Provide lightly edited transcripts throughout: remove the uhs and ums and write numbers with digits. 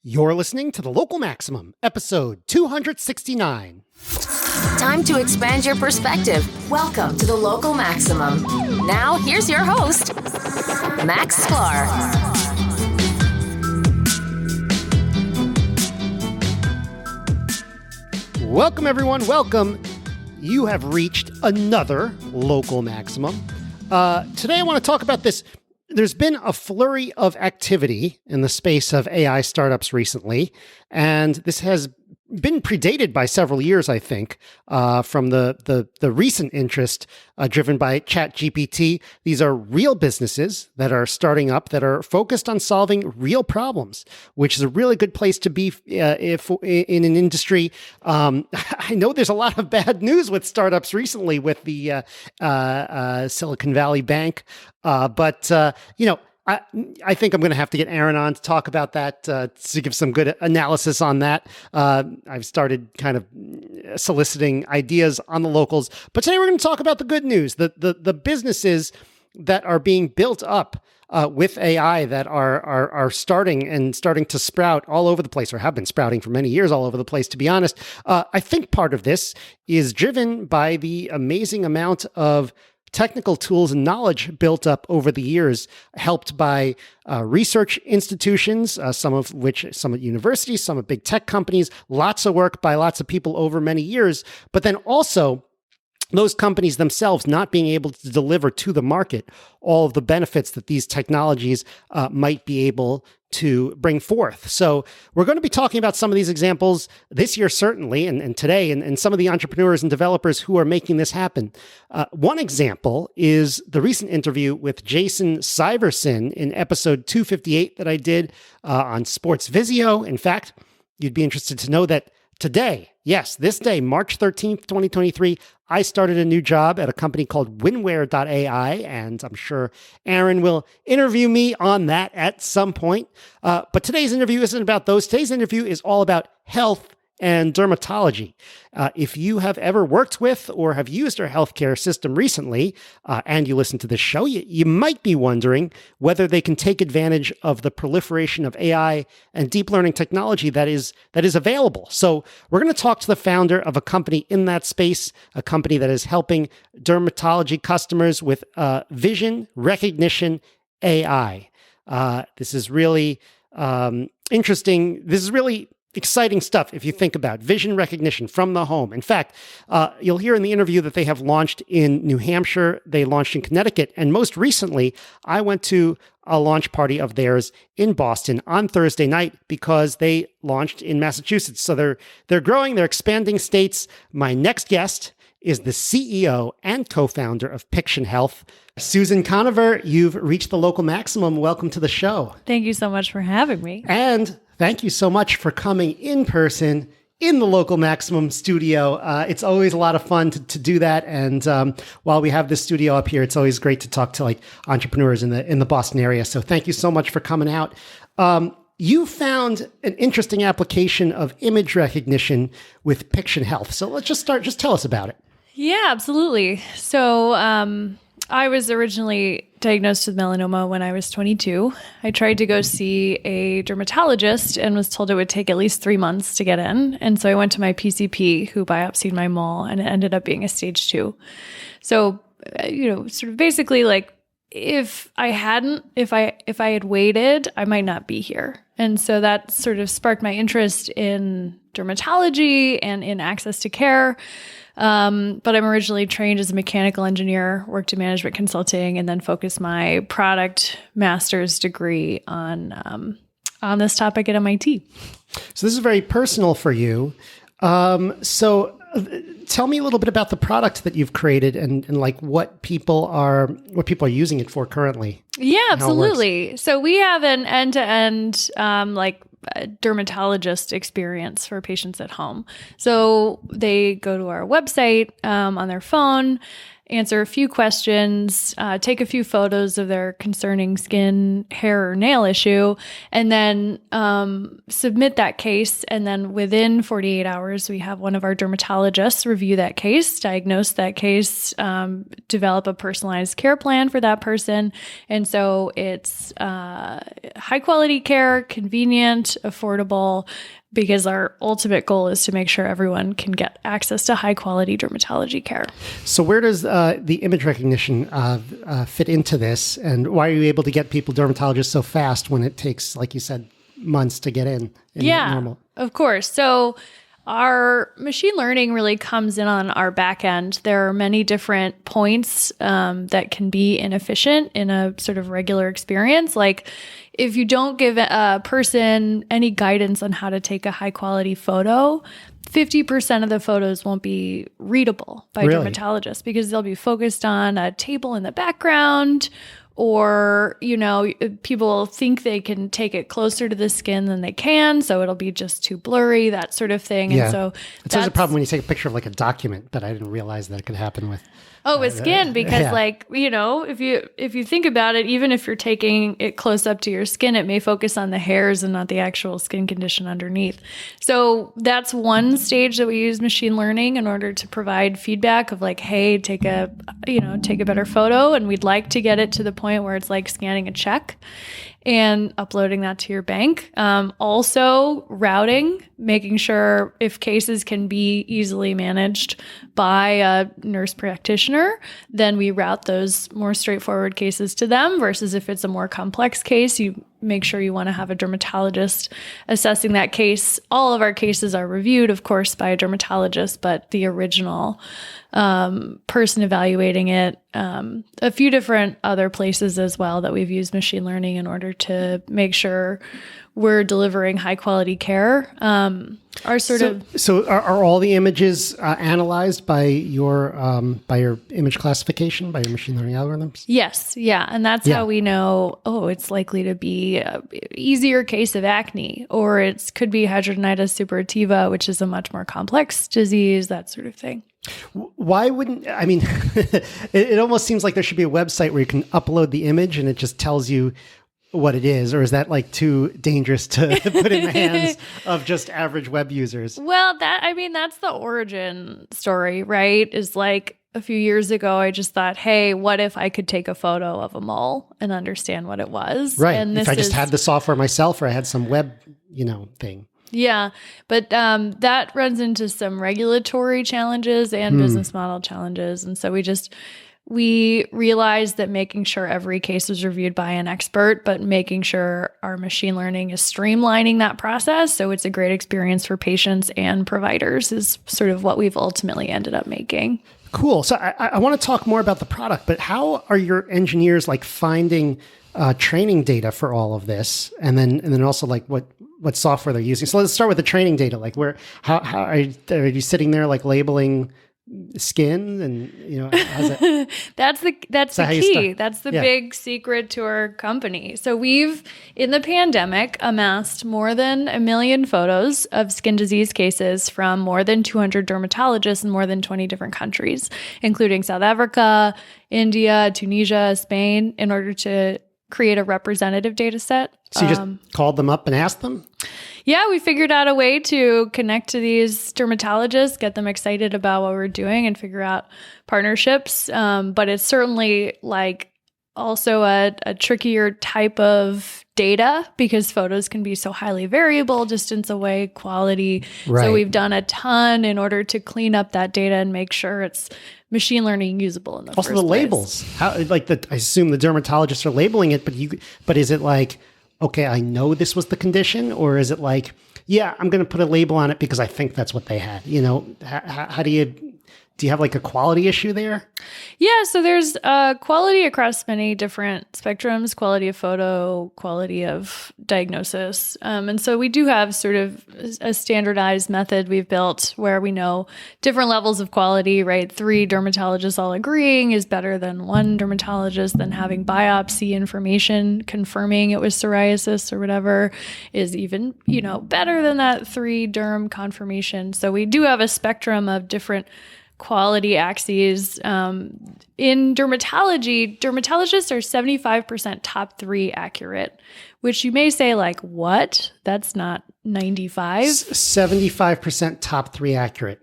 You're listening to The Local Maximum, episode 269. Time to expand your perspective. Welcome to The Local Maximum. Now, here's your host, Max Sklar. Welcome, everyone. Welcome. You have reached another Local Maximum. Today, I want to talk about this. There's been a flurry of activity in the space of AI startups recently, and this has been predated by several years, I think, from the recent interest driven by ChatGPT. These are real businesses that are starting up that are focused on solving real problems, which is a really good place to be if in an industry. I know there's a lot of bad news with startups recently with the Silicon Valley Bank, but I think I'm going to have to get Aaron on to talk about that, to give some good analysis on that. I've started kind of soliciting ideas on the locals, but today we're going to talk about the good news, the businesses that are being built up with AI that are starting to sprout all over the place, or have been sprouting for many years all over the place, to be honest. I think part of this is driven by the amazing amount of technical tools and knowledge built up over the years, helped by research institutions, some at universities, some at big tech companies, lots of work by lots of people over many years, but then also those companies themselves not being able to deliver to the market all of the benefits that these technologies might be able to bring forth. So we're going to be talking about some of these examples this year, certainly, and today, and some of the entrepreneurs and developers who are making this happen. One example is the recent interview with Jason Syverson in episode 258 that I did on Sports Visio. In fact, you'd be interested to know that today, yes, this day, March 13th, 2023, I started a new job at a company called Winware.ai, and I'm sure Aaron will interview me on that at some point. But today's interview isn't about those. Today's interview is all about health and dermatology. If you have ever worked with or have used our healthcare system recently, and you listen to this show, you might be wondering whether they can take advantage of the proliferation of AI and deep learning technology that is available. So we're going to talk to the founder of a company in that space, a company that is helping dermatology customers with vision recognition AI. This is really interesting. This is really exciting stuff if you think about vision recognition from the home. In fact, you'll hear in the interview that they have launched in New Hampshire, they launched in Connecticut, and most recently, I went to a launch party of theirs in Boston on Thursday night because they launched in Massachusetts. So they're growing, they're expanding states. My next guest is the CEO and co-founder of Piction Health, Susan Conover. You've reached the Local Maximum. Welcome to the show. Thank you so much for having me. And thank you so much for coming in person in the Local Maximum studio. It's always a lot of fun to do that. And while we have this studio up here, it's always great to talk to entrepreneurs in the Boston area. So thank you so much for coming out. You found an interesting application of image recognition with Piction Health. So let's just start. Just tell us about it. Yeah, absolutely. So I was originally diagnosed with melanoma when I was 22. I tried to go see a dermatologist and was told it would take at least 3 months to get in. And so I went to my PCP who biopsied my mole, and it ended up being a stage 2. So, sort of basically if I had waited, I might not be here. And so that sort of sparked my interest in dermatology and in access to care. But I'm originally trained as a mechanical engineer, worked in management consulting, and then focused my product master's degree on this topic at MIT. So this is very personal for you. So tell me a little bit about the product that you've created and what people are using it for currently. Yeah, absolutely. So we have an end-to-end a dermatologist experience for patients at home. So they go to our website on their phone, answer a few questions, take a few photos of their concerning skin, hair, or nail issue, and then submit that case. And then within 48 hours, we have one of our dermatologists review that case, diagnose that case, develop a personalized care plan for that person. And so it's high quality care, convenient, convenient, affordable, because our ultimate goal is to make sure everyone can get access to high quality dermatology care. So where does the image recognition fit into this? And why are you able to get people dermatologists so fast when it takes, like you said, months to get in normal? Of course. So our machine learning really comes in on our back end. There are many different points that can be inefficient in a sort of regular experience. Like if you don't give a person any guidance on how to take a high quality photo, 50% of the photos won't be readable by dermatologists because they'll be focused on a table in the background, or, people think they can take it closer to the skin than they can, so it'll be just too blurry, that sort of thing. Yeah. And so it's always a problem when you take a picture of like a document, but I didn't realize that it could happen with with skin, because if you think about it, even if you're taking it close up to your skin, it may focus on the hairs and not the actual skin condition underneath. So that's one stage that we use machine learning in order to provide feedback of like, hey, take a better photo, and we'd like to get it to the point where it's like scanning a check and uploading that to your bank. Also routing, making sure if cases can be easily managed by a nurse practitioner, then we route those more straightforward cases to them, versus if it's a more complex case, you make sure you want to have a dermatologist assessing that case. All of our cases are reviewed, of course, by a dermatologist, but the original person evaluating it, a few different other places as well that we've used machine learning in order to make sure we're delivering high quality care. So are all the images analyzed by your image classification, by your machine learning algorithms? Yes. Yeah. And that's how we know, it's likely to be an easier case of acne, or it could be hidradenitis suppurativa, which is a much more complex disease, that sort of thing. Why wouldn't, I mean, it almost seems like there should be a website where you can upload the image and it just tells you what it is, or is that like too dangerous to put in the hands of just average web users? Well, that's the origin story, right? Is like a few years ago, I just thought, hey, what if I could take a photo of a mole and understand what it was? Right. And if I just had the software myself, or I had some web, thing. Yeah, but that runs into some regulatory challenges and business model challenges. And so we realized that making sure every case is reviewed by an expert, but making sure our machine learning is streamlining that process so it's a great experience for patients and providers is sort of what we've ultimately ended up making. Cool. So I want to talk more about the product, but how are your engineers like finding training data for all of this? And then also like what software they're using. So let's start with the training data. Like how are you sitting there like labeling skin, and how's it? That's the key. That's the big secret to our company. So we've, in the pandemic, amassed more than 1 million photos of skin disease cases from more than 200 dermatologists in more than 20 different countries, including South Africa, India, Tunisia, Spain, in order to create a representative data set. So you just called them up and asked them? Yeah, we figured out a way to connect to these dermatologists, get them excited about what we're doing, and figure out partnerships. But it's certainly like also a trickier type of data because photos can be so highly variable, distance away, quality. Right. So we've done a ton in order to clean up that data and make sure it's machine learning usable in the first place. Also the labels. How I assume the dermatologists are labeling it, but is it like, okay, I know this was the condition, or is it like, yeah, I'm going to put a label on it because I think that's what they had? How do you have like a quality issue there? Yeah, so there's quality across many different spectrums, quality of photo, quality of diagnosis. And so we do have sort of a standardized method we've built where we know different levels of quality, right? 3 dermatologists all agreeing is better than 1 dermatologist, then having biopsy information confirming it was psoriasis or whatever is even, better than that 3 derm confirmation. So we do have a spectrum of different quality axes. In dermatology, dermatologists are 75% top 3 accurate, which you may say like, what? That's not 95? 75% top 3 accurate.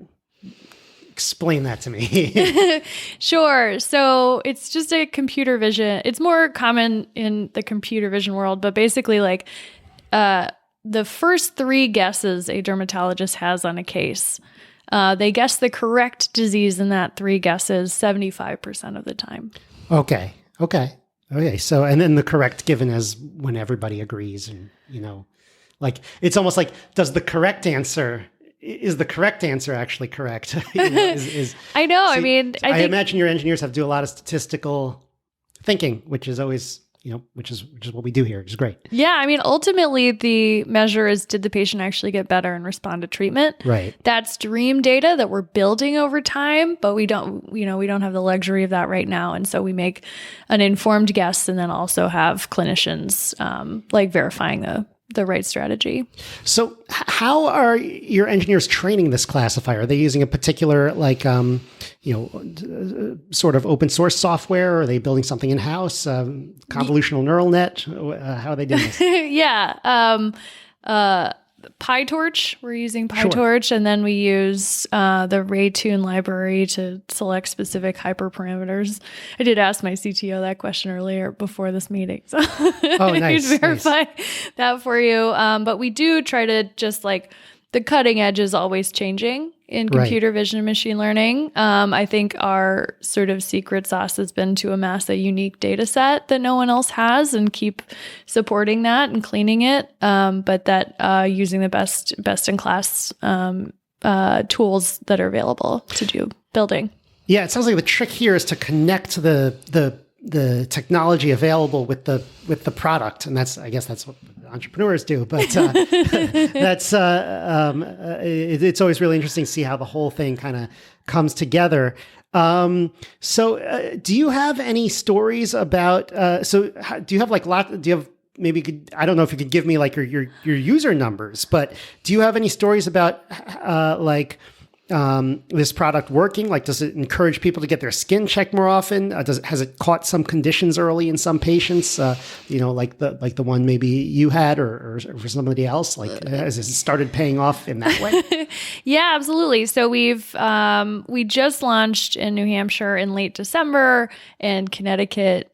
Explain that to me. Sure. So it's just a computer vision. It's more common in the computer vision world, but basically like, the first 3 guesses a dermatologist has on a case, they guess the correct disease in that 3 guesses 75% of the time. Okay. So, and then the correct given is when everybody agrees, and like it's almost like is the correct answer actually correct? I know. See, I mean, I imagine your engineers have to do a lot of statistical thinking, which is always, which is what we do here, which is great. Yeah. I mean, ultimately the measure is, did the patient actually get better and respond to treatment? Right. That's dream data that we're building over time, but we don't have the luxury of that right now. And so we make an informed guess and then also have clinicians like verifying the right strategy. So how are your engineers training this classifier? Are they using a particular sort of open source software? Or are they building something in-house, convolutional neural net? How are they doing this? Yeah. PyTorch. We're using PyTorch, sure. And then we use the RayTune library to select specific hyperparameters. I did ask my CTO that question earlier before this meeting, so nice, he'd verify that for you. But we do try to just like the cutting edge is always changing in computer vision and machine learning. I think our sort of secret sauce has been to amass a unique data set that no one else has and keep supporting that and cleaning it. But that using the best in class tools that are available to do building. Yeah, it sounds like the trick here is to connect the technology available with the product, and I guess that's what entrepreneurs do. But it's always really interesting to see how the whole thing kind of comes together. Do you have any stories about? Do you have Do you have maybe? I don't know if you could give me like your user numbers, but do you have any stories about this product working? Like, does it encourage people to get their skin checked more often? Has it caught some conditions early in some patients? Like the one maybe you had, or for somebody else. Like, has it started paying off in that way? Yeah, absolutely. So we just launched in New Hampshire in late December and Connecticut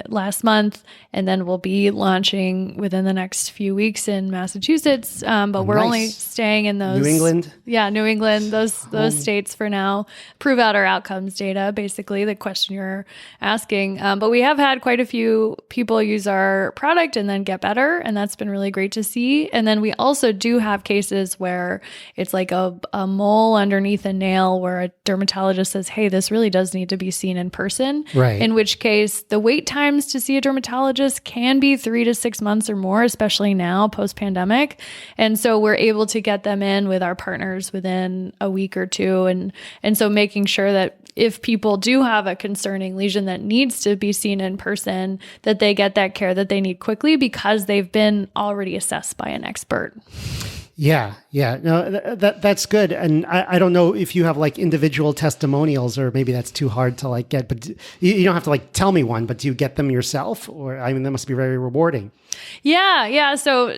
last month, and then we'll be launching within the next few weeks in Massachusetts. But we're only staying in those New England. Yeah, New England, those states for now. Prove out our outcomes data, basically the question you're asking. But we have had quite a few people use our product and then get better, and that's been really great to see. And then we also do have cases where it's like a mole underneath a nail where a dermatologist says, "Hey, this really does need to be seen in person." Right. In which case the wait times to see a dermatologist can be 3 to 6 months or more, especially now post-pandemic. And so we're able to get them in with our partners within a week or two. And so making sure that if people do have a concerning lesion that needs to be seen in person, that they get that care that they need quickly because they've been already assessed by an expert. Yeah. No, that's good. And I don't know if you have like individual testimonials, or maybe that's too hard to like get, but you don't have to like tell me one, but do you get them yourself? Or, I mean, that must be very rewarding. Yeah. So,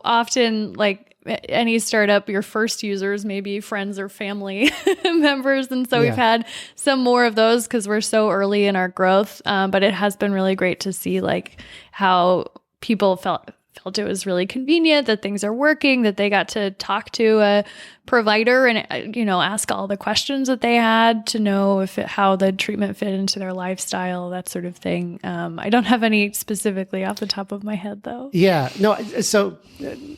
often like any startup, your first users may be friends or family members. And so we've had some more of those because we're so early in our growth. But it has been really great to see like how people felt it was really convenient, that things are working, that they got to talk to a provider and, ask all the questions that they had to know how the treatment fit into their lifestyle, that sort of thing. I don't have any specifically off the top of my head, though. Yeah, no, so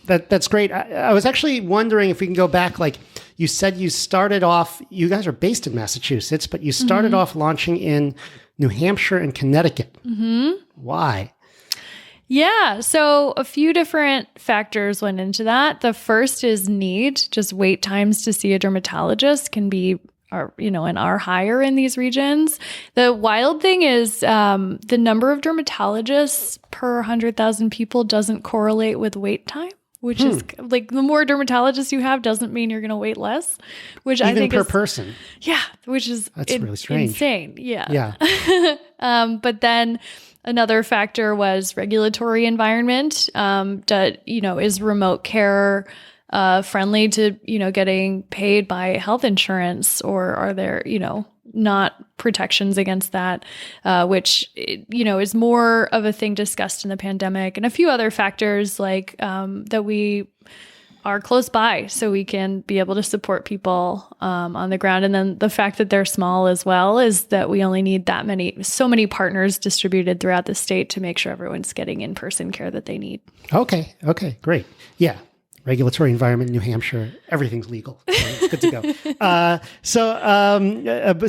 that's great. I was actually wondering if we can go back, like you said, you started off, you guys are based in Massachusetts, but you started off launching in New Hampshire and Connecticut. Mm-hmm. Why? Yeah, so a few different factors went into that. The first is need. Just wait times to see a dermatologist can be, and are higher in these regions. The wild thing is the number of dermatologists per 100,000 people doesn't correlate with wait time, which is like the more dermatologists you have doesn't mean you're going to wait less, which even I think per is, person. Yeah, which is really strange. Insane. Yeah. But then another factor was regulatory environment. Is remote care friendly to, getting paid by health insurance, or are there, not protections against that, which, is more of a thing discussed in the pandemic, and a few other factors like that we are close by so we can be able to support people on the ground. And then the fact that they're small as well is that we only need so many partners distributed throughout the state to make sure everyone's getting in-person care that they need. Okay, great. Yeah. Regulatory environment in New Hampshire, everything's legal. So it's good to go.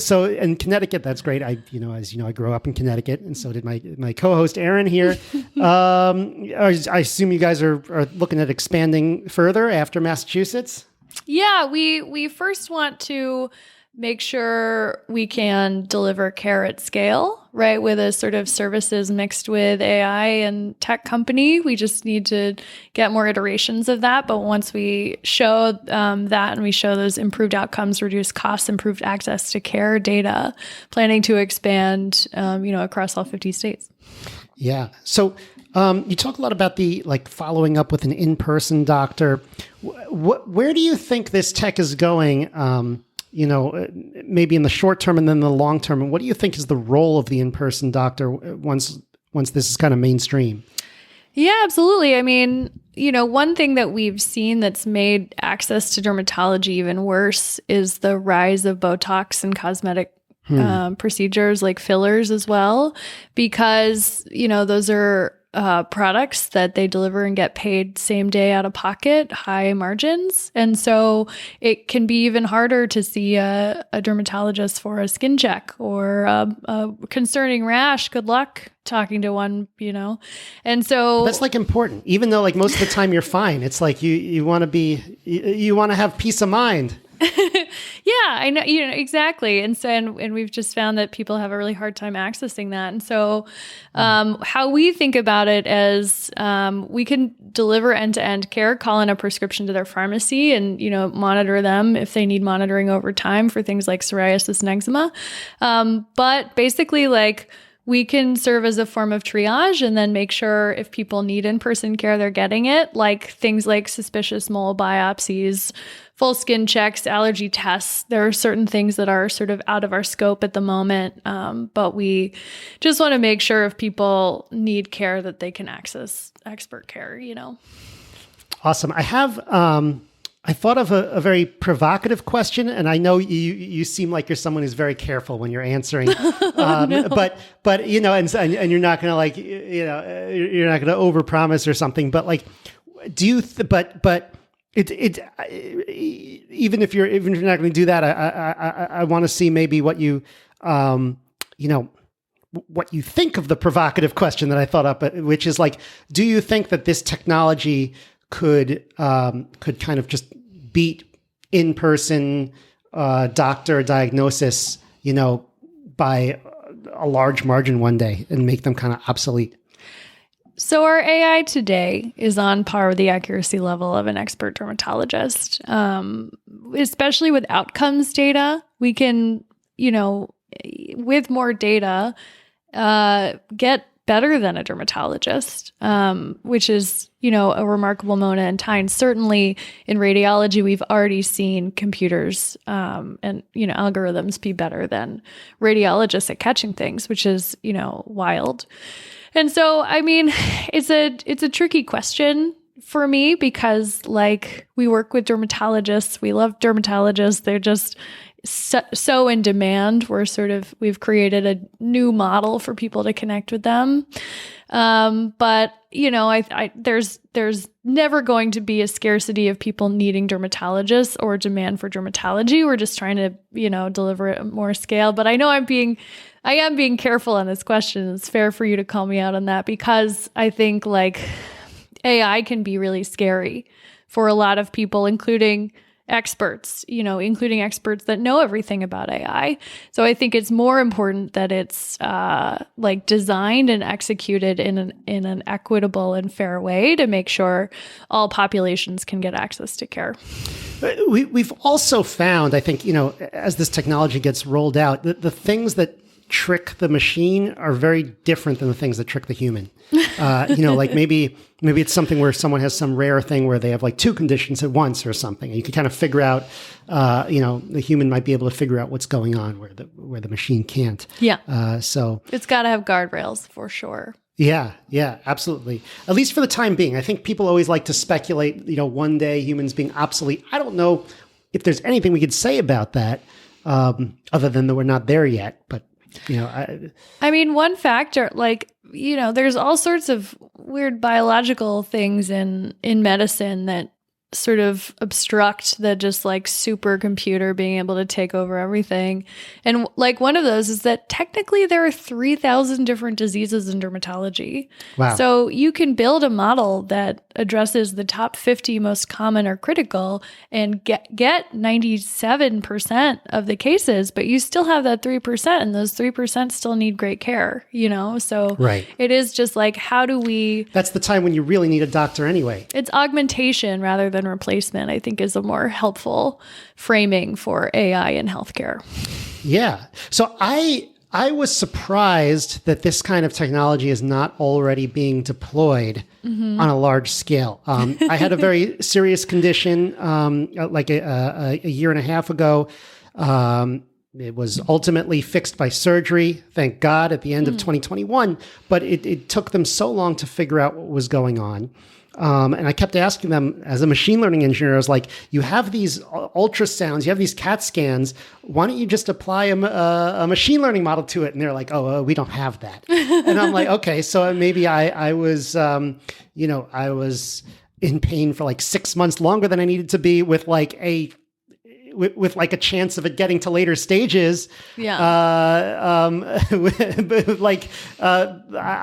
So in Connecticut, that's great. As you know, I grew up in Connecticut, and so did my co-host Aaron here. I assume you guys are looking at expanding further after Massachusetts. Yeah, we first want to make sure we can deliver care at scale, right? With a sort of services mixed with AI and tech company. We just need to get more iterations of that. But once we show that, and we show those improved outcomes, reduced costs, improved access to care data, planning to expand, across all 50 states. Yeah. So you talk a lot about the following up with an in-person doctor. Where do you think this tech is going? Maybe in the short term and then the long term. And what do you think is the role of the in-person doctor once this is kind of mainstream? Yeah, absolutely. I mean, one thing that we've seen that's made access to dermatology even worse is the rise of Botox and cosmetic procedures like fillers as well, because, those are products that they deliver and get paid same day out of pocket, high margins. And so it can be even harder to see a dermatologist for a skin check or a concerning rash. Good luck talking to one, And so that's important, even though most of the time you're fine. It's you want to have peace of mind. Yeah, I know, exactly. And so, and we've just found that people have a really hard time accessing that. And so, how we think about it is, we can deliver end-to-end care, call in a prescription to their pharmacy and, monitor them if they need monitoring over time for things like psoriasis and eczema. But basically we can serve as a form of triage and then make sure if people need in-person care, they're getting it, things like suspicious mole biopsies, full skin checks, allergy tests. There are certain things that are sort of out of our scope at the moment, but we just want to make sure if people need care that they can access expert care, Awesome. I have... I thought of a very provocative question, and I know you seem like you're someone who's very careful when you're answering. No. But and you're not going to you're not going to overpromise or something. But do you? But even if you're not going to do that, I want to see maybe what you what you think of the provocative question that I thought up, which is do you think that this technology could kind of just beat in-person doctor diagnosis, by a large margin one day and make them kind of obsolete? So our AI today is on par with the accuracy level of an expert dermatologist, especially with outcomes data. We can, with more data, get better than a dermatologist, which is, a remarkable moment in time. Certainly in radiology, we've already seen computers and, algorithms be better than radiologists at catching things, which is, wild. And so, I mean, it's a tricky question for me because we work with dermatologists. We love dermatologists. They're just so in demand. We've created a new model for people to connect with them. But there's never going to be a scarcity of people needing dermatologists or demand for dermatology. We're just trying to, deliver it at more scale. But I know I am being careful on this question. It's fair for you to call me out on that because I think AI can be really scary for a lot of people, including experts, including experts that know everything about AI. So I think it's more important that it's designed and executed in an equitable and fair way to make sure all populations can get access to care. We've also found, I think, as this technology gets rolled out, the things that trick the machine are very different than the things that trick the human. Like maybe it's something where someone has some rare thing where they have like two conditions at once or something. And you can kind of figure out, the human might be able to figure out what's going on where the machine can't. Yeah. So it's got to have guardrails for sure. Yeah, absolutely. At least for the time being. I think people always like to speculate, one day humans being obsolete. I don't know if there's anything we could say about that, other than that we're not there yet. But, I mean, one factor, there's all sorts of weird biological things in medicine that sort of obstruct the just like supercomputer being able to take over everything. And like one of those is that technically there are 3,000 different diseases in dermatology. Wow. So you can build a model that addresses the top 50 most common or critical and get 97% of the cases, but you still have that 3%, and those 3% still need great care, So right. It is just like, how do we... That's the time when you really need a doctor anyway. It's augmentation rather than replacement, I think, is a more helpful framing for AI in healthcare. Yeah. So I was surprised that this kind of technology is not already being deployed on a large scale. I had a very serious condition like a year and a half ago. It was ultimately fixed by surgery, thank God, at the end of 2021. But it took them so long to figure out what was going on. And I kept asking them, as a machine learning engineer, I was like, you have these ultrasounds, you have these CAT scans, why don't you just apply a machine learning model to it? And they're like, we don't have that. And I'm like, okay, so maybe I was, I was in pain for like 6 months longer than I needed to be with like a chance of it getting to later stages. Yeah. I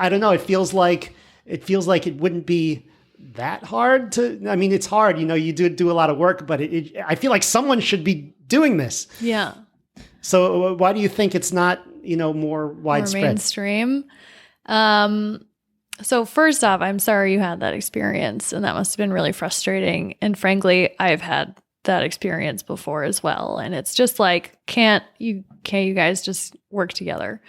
don't know. It feels like it wouldn't be that hard to, I mean, it's hard, you do a lot of work, but I feel like someone should be doing this. Yeah. So why do you think it's not, more widespread? More mainstream. So first off, I'm sorry you had that experience, and that must have been really frustrating. And frankly, I've had that experience before as well. And it's just like, can't you guys just work together?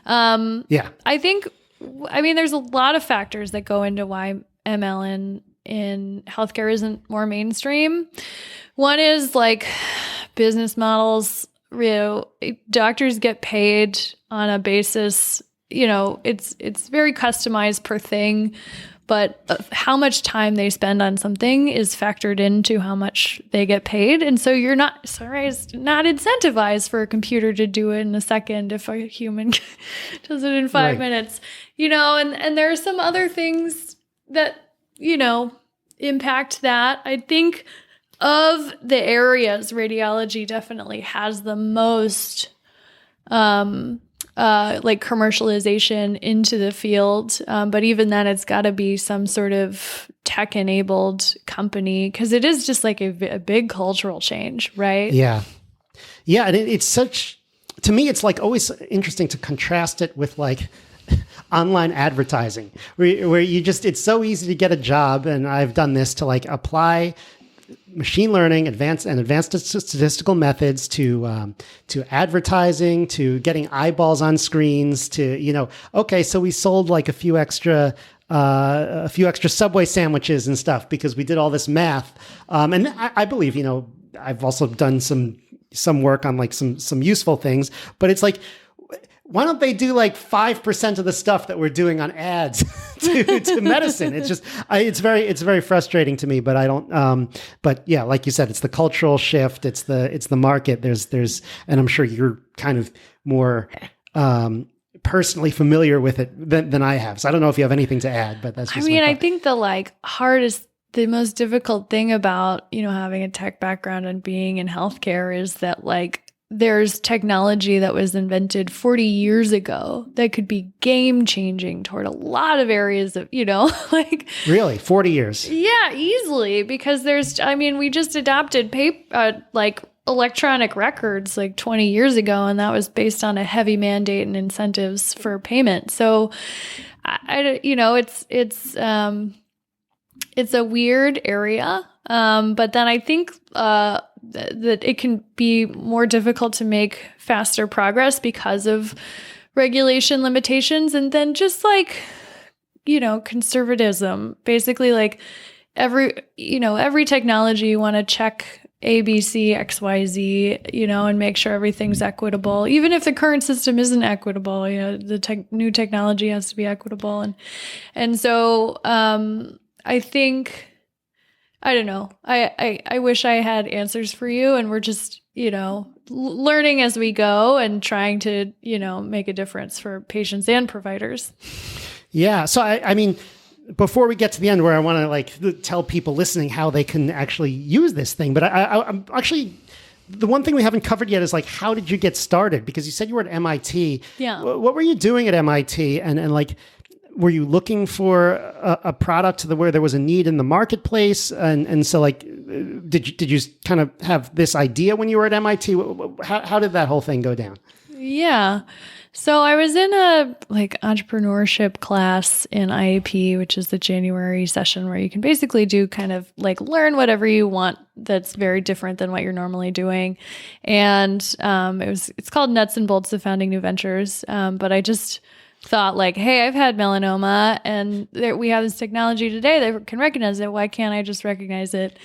Yeah. I mean, there's a lot of factors that go into why ML in healthcare isn't more mainstream. One is like business models. Doctors get paid on a basis, it's very customized per thing, but how much time they spend on something is factored into how much they get paid. And so it's not incentivized for a computer to do it in a second if a human does it in 5 minutes, and there are some other things that, impact that. I think of the areas, radiology definitely has the most commercialization into the field. But even then, it's got to be some sort of tech-enabled company, because it is just like a big cultural change, right? Yeah. Yeah. And to me, it's like always interesting to contrast it with like online advertising, where it's so easy to get a job. And I've done this to like apply machine learning, advanced statistical methods to advertising, to getting eyeballs on screens, to, okay, so we sold like a few extra Subway sandwiches and stuff because we did all this math. And I believe, I've also done some work on like some useful things, but it's like, why don't they do like 5% of the stuff that we're doing on ads to medicine? It's just, it's very frustrating to me, but I don't, but yeah, like you said, it's the cultural shift. It's the market. There's, and I'm sure you're kind of more, personally familiar with it than I have. So I don't know if you have anything to add, but that's just I think the most difficult thing about, having a tech background and being in healthcare is that like, there's technology that was invented 40 years ago that could be game changing toward a lot of areas of, like. Really? 40 years? Yeah, easily. Because we just adopted electronic records like 20 years ago, and that was based on a heavy mandate and incentives for payment. So, it's a weird area. But then I think that it can be more difficult to make faster progress because of regulation limitations. And then just like conservatism. Basically, like every technology, you want to check A, B, C, X, Y, Z, and make sure everything's equitable. Even if the current system isn't equitable, the new technology has to be equitable. And so I think, I don't know, I wish I had answers for you, and we're just, learning as we go and trying to, make a difference for patients and providers. Yeah. So, I mean, before we get to the end where I want to tell people listening how they can actually use this thing, but I'm actually, the one thing we haven't covered yet is how did you get started? Because you said you were at MIT. Yeah. What were you doing at MIT? And were you looking for a product where there was a need in the marketplace? And so did you kind of have this idea when you were at MIT? How did that whole thing go down? Yeah. So I was in a entrepreneurship class in IAP, which is the January session where you can basically do kind of learn whatever you want that's very different than what you're normally doing. And it's called Nuts and Bolts of Founding New Ventures. But I just thought hey, I've had melanoma and we have this technology today that can recognize it. Why can't I just recognize it?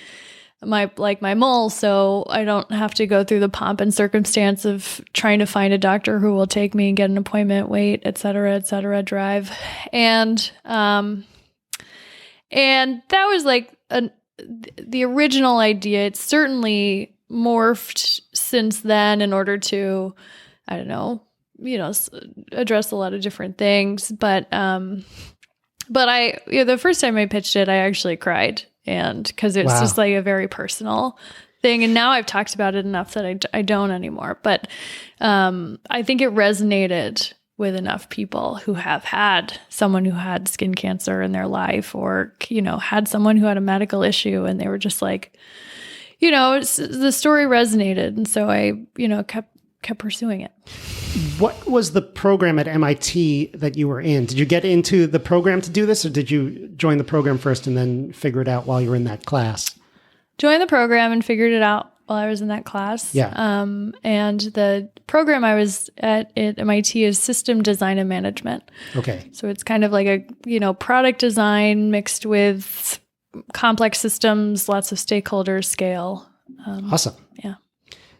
My mole, so I don't have to go through the pomp and circumstance of trying to find a doctor who will take me and get an appointment, wait, et cetera, drive. And that was the original idea. It's certainly morphed since then in order to, I don't know, address a lot of different things. But the first time I pitched it, I actually cried. And because it's just a very personal thing. And now I've talked about it enough that I don't anymore. But I think it resonated with enough people who have had someone who had skin cancer in their life, or, had someone who had a medical issue, and they were just the story resonated. And so I, kept pursuing it. What was the program at MIT that you were in? Did you get into the program to do this, or did you join the program first and then figure it out while you were in that class? Joined the program and figured it out while I was in that class. Yeah. And the program I was at MIT is System Design and Management. Okay. So it's kind of like a, product design mixed with complex systems, lots of stakeholders, scale. Awesome. Yeah.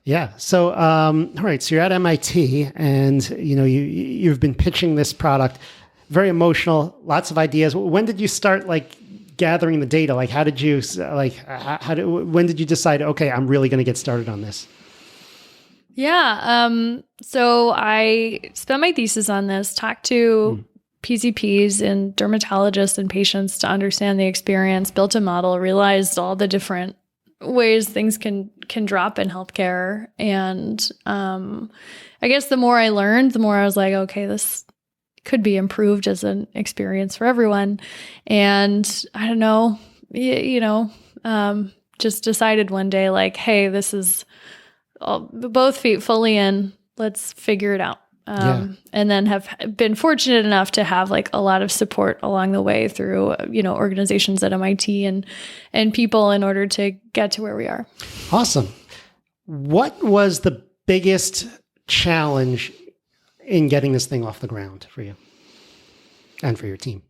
Yeah. So, all right. So you're at MIT, and you've been pitching this product, very emotional, lots of ideas. When did you start gathering the data? How did you when did you decide? Okay, I'm really going to get started on this. Yeah. So I spent my thesis on this. Talked to PCPs and dermatologists and patients to understand the experience. Built a model. Realized all the different ways things can drop in healthcare. And I guess the more I learned, the more I was like, okay, this could be improved as an experience for everyone. And I don't know, just decided one day hey, this is both feet fully in, let's figure it out. And then have been fortunate enough to have a lot of support along the way through, organizations at MIT and people in order to get to where we are. Awesome. What was the biggest challenge in getting this thing off the ground for you and for your team?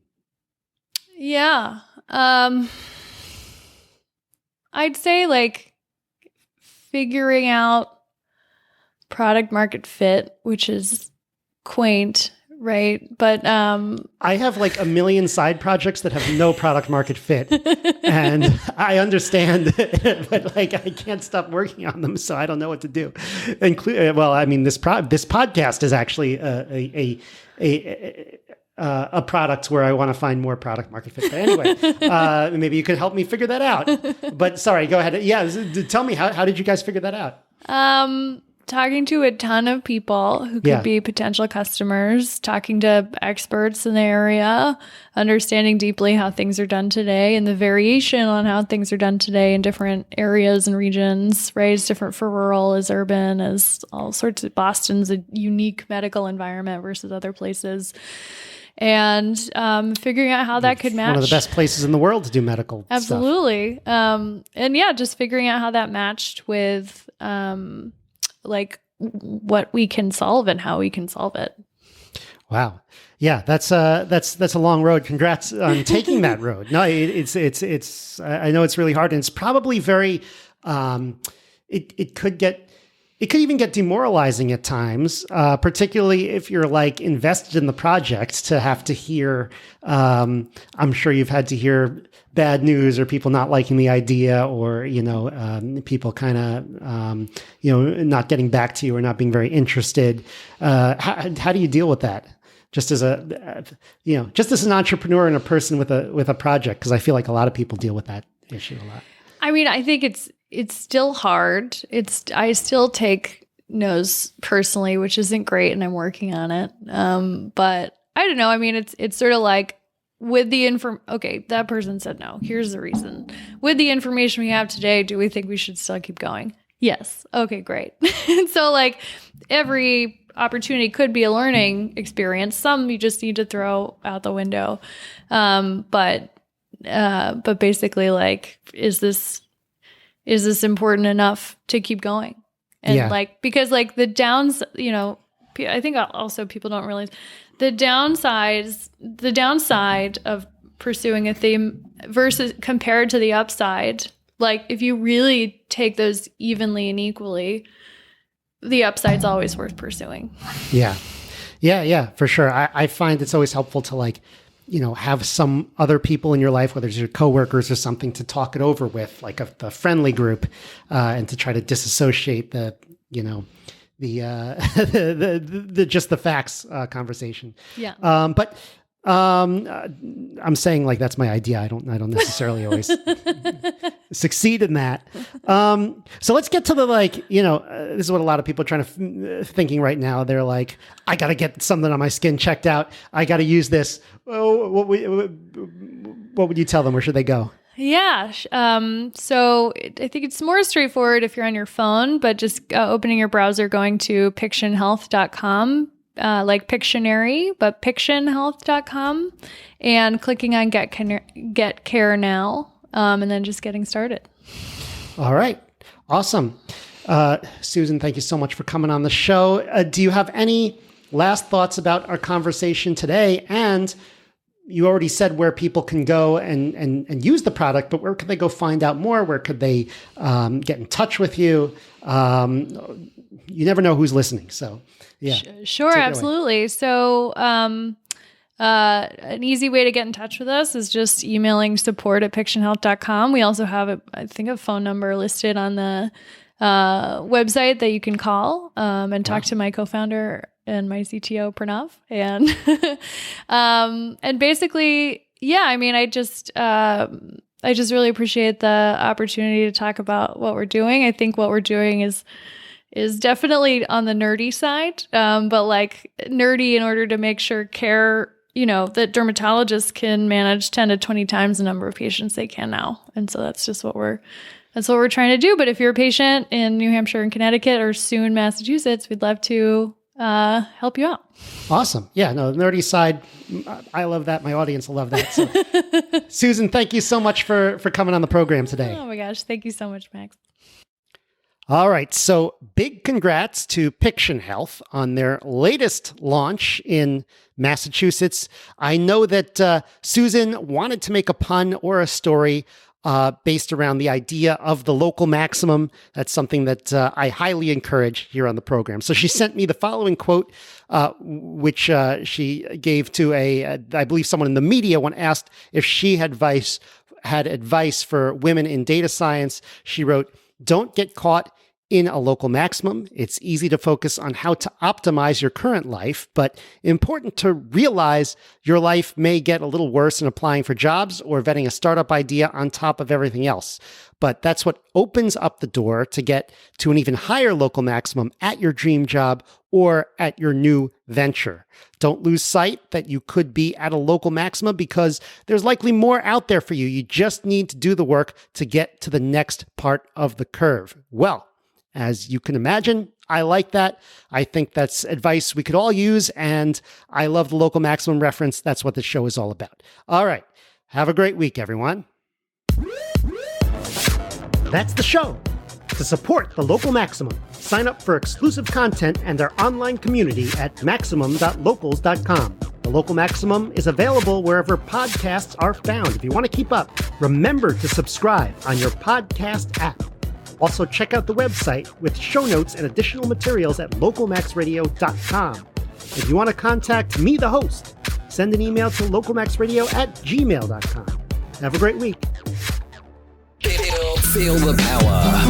Yeah. I'd say figuring out product market fit, which is quaint, right? But I have a million side projects that have no product market fit, and I understand, but I can't stop working on them, so I don't know what to do. This podcast is actually a product where I want to find more product market fit. But anyway, maybe you can help me figure that out. But sorry, go ahead. Yeah, tell me, how did you guys figure that out? Talking to a ton of people who could be potential customers, talking to experts in the area, understanding deeply how things are done today and the variation on how things are done today in different areas and regions, right? It's different for rural as urban, as all sorts of. Boston's a unique medical environment versus other places. And figuring out how that could match. One of the best places in the world to do medical Absolutely. Stuff. And just figuring out how that matched with what we can solve and how we can solve it. Wow. Yeah, that's a long road. Congrats on taking that road. No, it's I know it's really hard, and it's probably very it could even get demoralizing at times, particularly if you're like invested in the project, to have to hear, I'm sure you've had to hear bad news or people not liking the idea, or, people kind of, not getting back to you or not being very interested. How do you deal with that? Just as an entrepreneur and a person with a project, because I feel like a lot of people deal with that issue a lot. I mean, I think it's still hard. I still take no's personally, which isn't great, and I'm working on it. But I don't know. I mean, it's sort of like with the okay, that person said no. Here's the reason. With the information we have today, do we think we should still keep going? Yes. Okay, great. So like every opportunity could be a learning experience. Some you just need to throw out the window. But basically, like, is this important enough to keep going? And because like the downs, I think also people don't realize the downside of pursuing a theme versus compared to the upside. Like if you really take those evenly and equally, the upside's always worth pursuing. Yeah, for sure. I find it's always helpful to have some other people in your life, whether it's your coworkers or something, to talk it over with, like a friendly group, and to try to disassociate the just the facts conversation. Yeah. But I'm saying like that's my idea. I don't necessarily always succeed in that. So let's get to the this is what a lot of people are trying to thinking right now. They're like, I got to get something on my skin checked out. I got to use this. Oh, what would you tell them? Where should they go? Yeah. So I think it's more straightforward if you're on your phone, but just opening your browser, going to pictionhealth.com. Like Pictionary, but pictionhealth.com, and clicking on Get Care Now, and then just getting started. All right. Awesome. Susan, thank you so much for coming on the show. Do you have any last thoughts about our conversation today? And you already said where people can go and use the product, but where could they go find out more? Where could they get in touch with you? You never know who's listening. So, yeah. Sure, absolutely. So, an easy way to get in touch with us is just emailing support@pictionhealth.com. We also have, a phone number listed on the website that you can call and talk to my co-founder and my CTO, Pranav. And basically, yeah, I mean, I just really appreciate the opportunity to talk about what we're doing. I think what we're doing is definitely on the nerdy side, but like nerdy in order to make sure care, that dermatologists can manage 10 to 20 times the number of patients they can now. And so that's what we're trying to do. But if you're a patient in New Hampshire and Connecticut or soon Massachusetts, we'd love to help you out. Awesome. Yeah, no, the nerdy side, I love that. My audience will love that. So, Susan, thank you so much for coming on the program today. Oh my gosh. Thank you so much, Max. All right. So big congrats to Piction Health on their latest launch in Massachusetts. I know that Susan wanted to make a pun or a story based around the idea of the local maximum. That's something that I highly encourage here on the program. So she sent me the following quote, which she gave to I believe someone in the media when asked if she had advice for women in data science. She wrote, "Don't get caught in a local maximum. It's easy to focus on how to optimize your current life, but important to realize your life may get a little worse in applying for jobs or vetting a startup idea on top of everything else. But that's what opens up the door to get to an even higher local maximum at your dream job or at your new venture. Don't lose sight that you could be at a local maximum because there's likely more out there for you. You just need to do the work to get to the next part of the curve." Well, as you can imagine, I like that. I think that's advice we could all use, and I love the local maximum reference. That's what the show is all about. All right. Have a great week, everyone. That's the show. To support the Local Maximum, sign up for exclusive content and our online community at maximum.locals.com. The Local Maximum is available wherever podcasts are found. If you want to keep up, remember to subscribe on your podcast app. Also, check out the website with show notes and additional materials at localmaxradio.com. If you want to contact me, the host, send an email to localmaxradio@gmail.com. Have a great week. Feel the power.